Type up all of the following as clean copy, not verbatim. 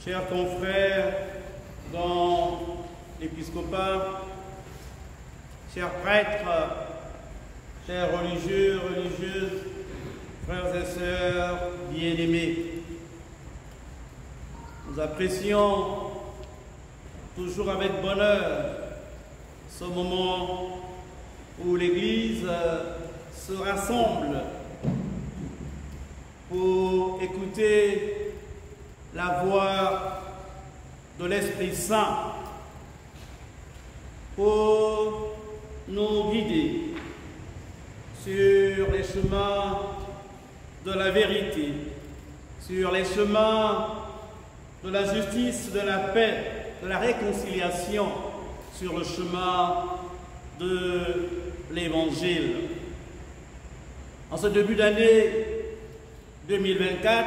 chers confrères dans l'épiscopat, chers prêtres, chers religieux, religieuses, frères et sœurs bien-aimés, nous apprécions toujours avec bonheur ce moment où l'Église se rassemble pour écouter la voix de l'Esprit Saint, pour nous guider sur les chemins de la vérité, sur les chemins de la justice, de la paix, de la réconciliation, sur le chemin de l'Évangile. En ce début d'année 2024,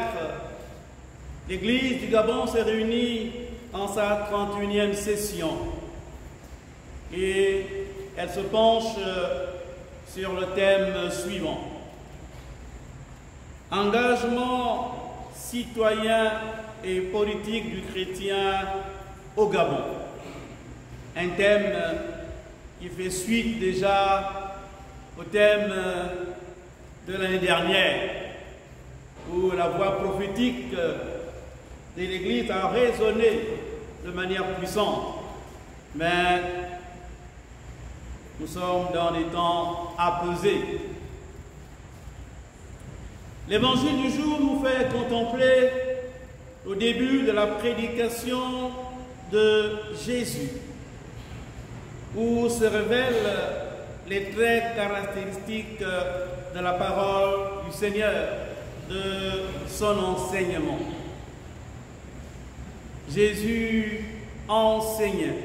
l'Église du Gabon s'est réunie en sa 31e session et elle se penche sur le thème suivant: engagement citoyen et politique du chrétien au Gabon. Un thème qui fait suite déjà au thème de l'année dernière, où la voix prophétique de l'Église a résonné de manière puissante. Mais nous sommes dans des temps apaisés. L'évangile du jour nous fait contempler au début de la prédication de Jésus, où se révèlent les traits caractéristiques de la parole du Seigneur, de son enseignement. Jésus enseignait.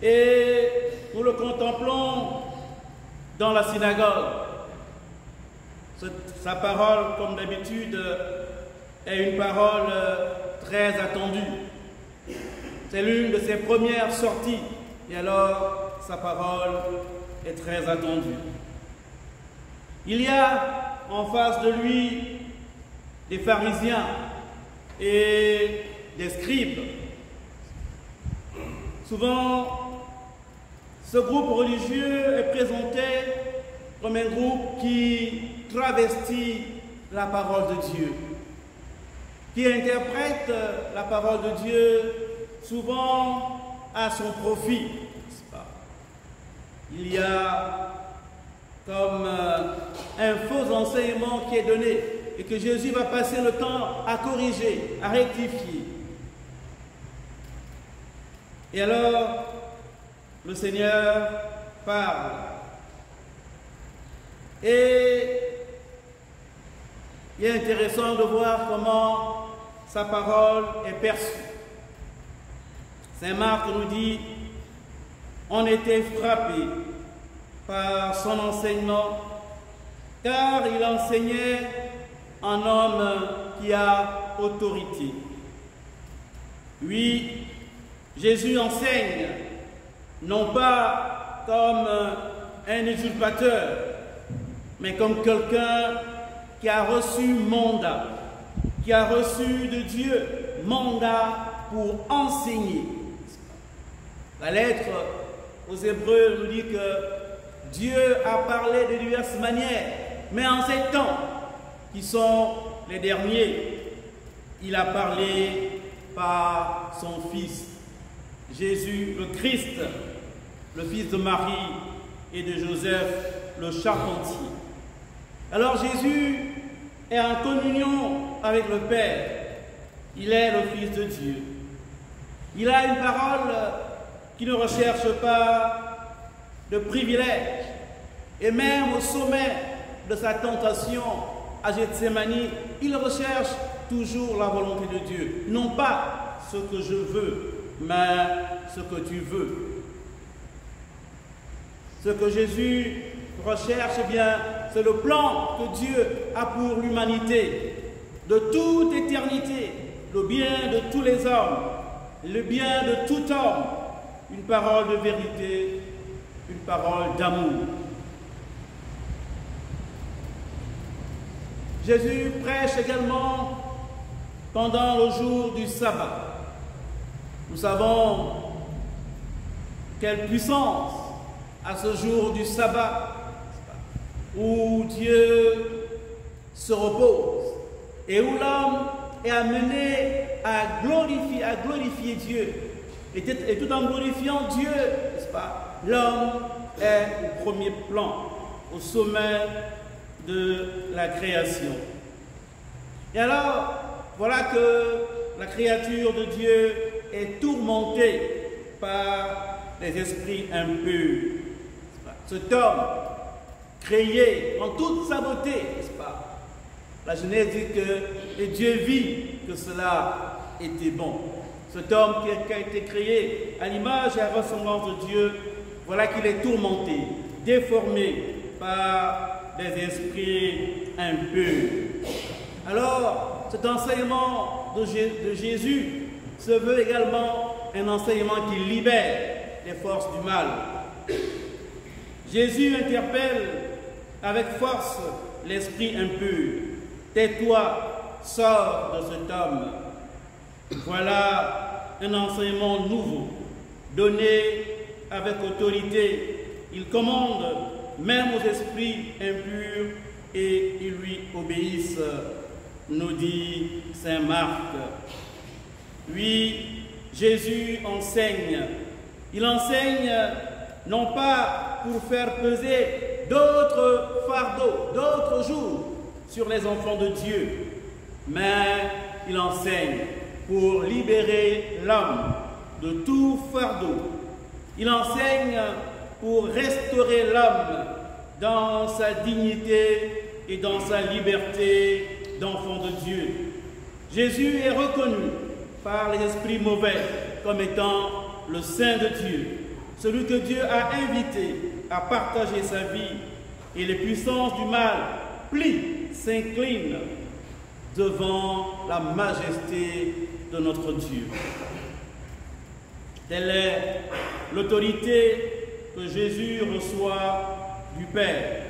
Et nous le contemplons dans la synagogue. Sa parole, comme d'habitude, est une parole très attendue. C'est l'une de ses premières sorties, et alors sa parole est très attendue. Il y a en face de lui des pharisiens et des scribes. Souvent, ce groupe religieux est présenté comme un groupe qui travestit la parole de Dieu, qui interprète la parole de Dieu souvent à son profit. Il y a comme un faux enseignement qui est donné et que Jésus va passer le temps à corriger, à rectifier. Et alors, le Seigneur parle. Et il est intéressant de voir comment sa parole est perçue. Saint Marc nous dit: on était frappé par son enseignement, car il enseignait un homme qui a autorité. Oui, Jésus enseigne, non pas comme un usurpateur, mais comme quelqu'un qui a reçu mandat, qui a reçu de Dieu mandat pour enseigner. La lettre aux Hébreux nous dit que Dieu a parlé de diverses manières, mais en ces temps qui sont les derniers, il a parlé par son Fils, Jésus le Christ, le fils de Marie et de Joseph, le charpentier. Alors Jésus est en communion avec le Père. Il est le Fils de Dieu. Il a une parole qui ne recherche pas de privilèges. Et même au sommet de sa tentation à Gethsémani, il recherche toujours la volonté de Dieu. Non pas ce que je veux, mais ce que tu veux. Ce que Jésus recherche, eh bien, c'est le plan que Dieu a pour l'humanité, de toute éternité, le bien de tous les hommes, le bien de tout homme, une parole de vérité, une parole d'amour. Jésus prêche également pendant le jour du sabbat. Nous savons quelle puissance à ce jour du sabbat où Dieu se repose et où l'homme est amené à glorifier Dieu. Et tout en glorifiant Dieu, n'est-ce pas, l'homme est au premier plan, au sommet de la création. Et alors, voilà que la créature de Dieu est tourmentée par les esprits impurs. Cet homme, créé en toute sa beauté, n'est-ce pas? La Genèse dit que Dieu vit que cela était bon. Cet homme qui a été créé à l'image et à la ressemblance de Dieu, voilà qu'il est tourmenté, déformé par des esprits impurs. Alors, cet enseignement de Jésus se veut également un enseignement qui libère les forces du mal. Jésus interpelle avec force l'esprit impur. Tais-toi, sors de cet homme. Voilà un enseignement nouveau, donné avec autorité. Il commande même aux esprits impurs et ils lui obéissent, nous dit saint Marc. Oui, Jésus enseigne. Il enseigne non pas pour faire peser d'autres fardeaux, d'autres jours sur les enfants de Dieu, mais il enseigne pour libérer l'homme de tout fardeau. Il enseigne pour restaurer l'homme dans sa dignité et dans sa liberté d'enfant de Dieu. Jésus est reconnu par les esprits mauvais comme étant le Saint de Dieu, celui que Dieu a invité à partager sa vie, et les puissances du mal plient, s'inclinent devant la majesté de notre Dieu. Telle est l'autorité que Jésus reçoit du Père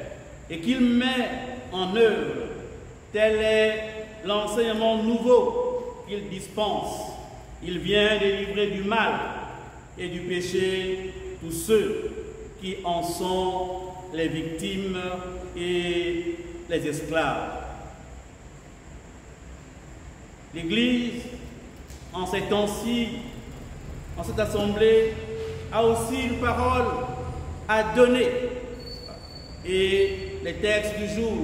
et qu'il met en œuvre. Tel est l'enseignement nouveau qu'il dispense. Il vient délivrer du mal et du péché tous ceux qui en sont les victimes et les esclaves. L'Église, en ces temps-ci, en cette assemblée, a aussi une parole à donner. Et les textes du jour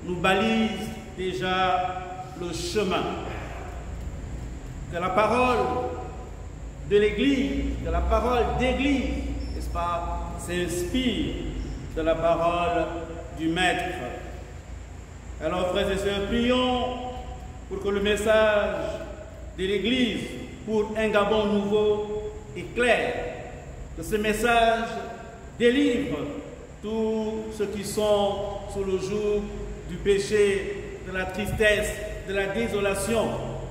nous balisent déjà le chemin. Que la parole de l'Église, que la parole d'Église, n'est-ce pas, s'inspire de la parole du Maître. Alors, frères et sœurs, prions pour que le message de l'Église pour un Gabon nouveau est clair, que ce message délivre tous ceux qui sont sous le joug du péché, de la tristesse, de la désolation,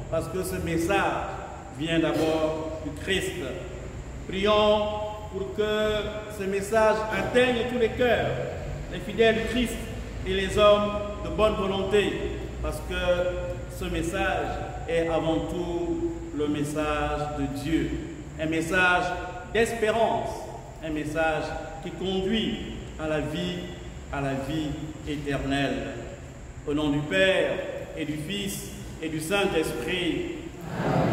parce que ce message vient d'abord du Christ. Prions pour que ce message atteigne tous les cœurs, les fidèles du Christ et les hommes de bonne volonté, parce que ce message est avant tout le message de Dieu, un message d'espérance, un message qui conduit à la vie éternelle. Au nom du Père et du Fils et du Saint-Esprit. Amen.